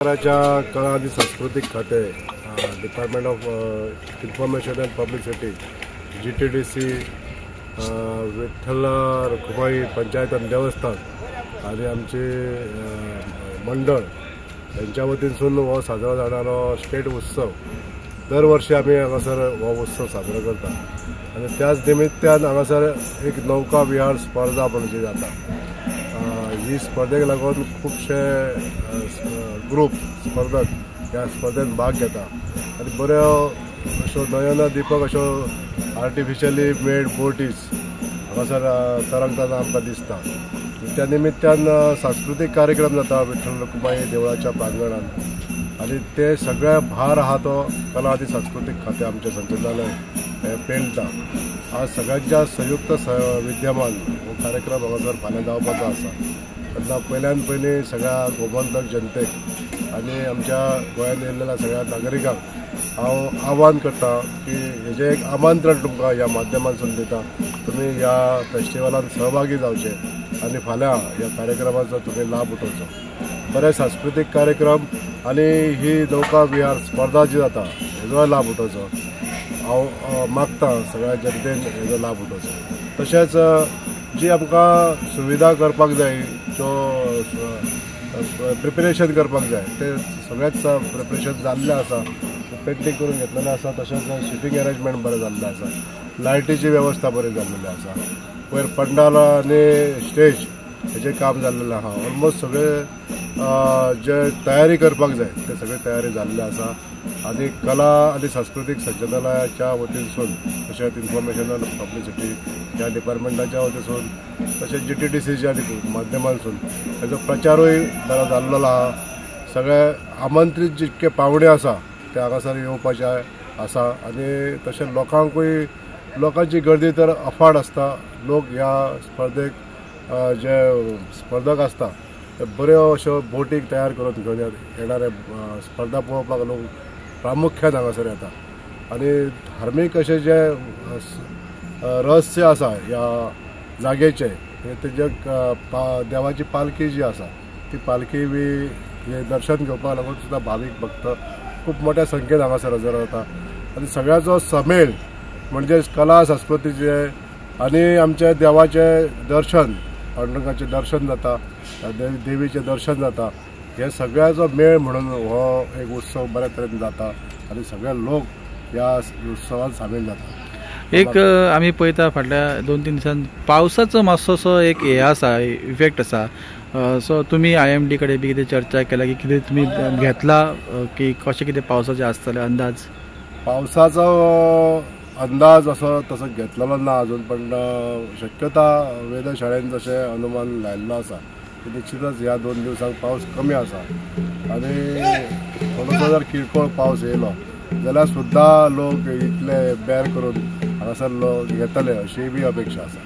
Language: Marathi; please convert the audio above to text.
केंद्राच्या कला आणि सांस्कृतिक खाते department of information and publicity GTDC Vitthal Rukmai panchayat आणि देवस्थान आणि आमचे मंडळ यांच्या वतीनसून हो साजरो जाणारो स्टेट उत्सव दर वर्षी आम्ही हांगासर हो उत्सव साजरो करता आणि त्याच निमित्तान हांगासर एक नौका विहार स्पर्धा म्हणजे जाता। ही स्पर्धेक लागून खूबशे ग्रुप स्पर्धक ह्या स्पर्धेत भाग घेता आणि बऱ्यो अश्यो नयनदीपक अश्यो आर्टिफिशियली मेड बोटीज हांगासर तरंगतना आमकां दिसता। त्या निमित्तान सांस्कृतिक कार्यक्रम जाता विठ्ठल रुक्माई देवळाच्या प्रांगणात आणि ते सगळ्या भार आहा तो कला आणि सांस्कृतिक खाते आमचे संचालनालय पेलता। आज सगळ्यांच्या संयुक्त विद्यमान हो कार्यक्रम हांगासर फाल्यां जावपाचो आसा। तेन्ना पयल्यान पयलीं सगळ्या गोमंतक जनतेक आनी आमच्या गोंयांत येयल्ल्या सगळ्या नागरिकांक हांव आव्हान करता की हेजें एक आमंत्रण तुमकां ह्या माध्यमांतसून दिता, तुमी ह्या फेस्टिवलान सहभागी जावचे आनी फाल्यां ह्या कार्यक्रमाचो तुमी लाभ उठोवचो। बरे सांस्कृतिक कार्यक्रम आनी ही नौका विहार स्पर्धा जी जाता हेजोय लाभ उठोवचो हांव मागता, सगळ्या जनतेन हेजो लाभ उठोवचो। तशेंच जी आमकां सुविधा करपाक जाय, ज्यो प्रिपेरेशन करपाक जाय ते सगळेंच प्रिपेरेशन जाल्लें आसा। पेंटिंग करून घेतलेलें आसा, तशेंच सिटींग अरेंजमेंट बरें जाल्लें आसा, लायटीची वेवस्था बरी जाल्लेली आसा, वयर पंडाल आनी स्टेज हेजें काम जाल्लेलें आहा। ऑलमोस्ट सगळे जे तयारी करपाक जाय ते सगळे तयारी जाल्ले आसा आनी कला आनी सांस्कृतिक संचालनालयाच्या वतीनसून तशेंच इन्फॉर्मेशन अँड पब्लिसिटी ह्या डिपार्टमेंटाच्या वतीनसून तशेंच GTDCच्या माध्यमांतसून हेजो प्रचारूय बरो जाल्लो आहा। सगळे आमंत्रीत जितके पावणे आसा ते हांगासर येवपाचे आसा आनी तशें लोकांची गर्दी तर अफाट आसता। लोक ह्या स्पर्धेक जे स्पर्धक आसता ते बऱ्यो अश्यो बोटीक तयार करून घेवन येणारे स्पर्धा पळोवपाक लोक प्रामुख्यान हांगासर येता आनी धार्मीक अशें जे रहस्य आसा ह्या जागेचें तेजे देवाची पालखी जी आसा ती पालखी बी हे दर्शन घेवपाक लागून सुद्दां भावीक भक्त खूब मोठ्या संख्येन हांगासर हजर रावता आनी सगळ्याचो समेळ म्हणजे कला संस्कृतीचे आनी आमचे देवाचें दर्शन, पांडुरंगाचें दर्शन जाता, देवीचें दर्शन जाता, हे सगळ्याचो मेळ म्हणून हो एक उत्सव बऱ्या तरेन जाता आनी सगळे लोक ह्या उत्सवात सामील जाता। एक आमी पळयता फाटल्या 2-3 दिसान पावसाचो मातसोसो एक हे आसा, इफेक्ट आसा, सो तुमी IMD कडेन बी कितें चर्चा केला की कितें तुमी घेतला की कशें कितें पावसाचें आसतलें अंदाज? पावसाचो अंदाज असो तसो घेतलेलो ना अजून, पण शक्यता वेधशाळेन जशें अनुमान लायिल्लो आसा की निश्चितच ह्या 2 दिवसांक पावस कमी आसा आनी थोडोसो जर किरकोळ पावस येयलो जाल्यार सुद्दां लोक इतले बेर करून हांगासर लोक येतले अशी बी अपेक्षा आसा।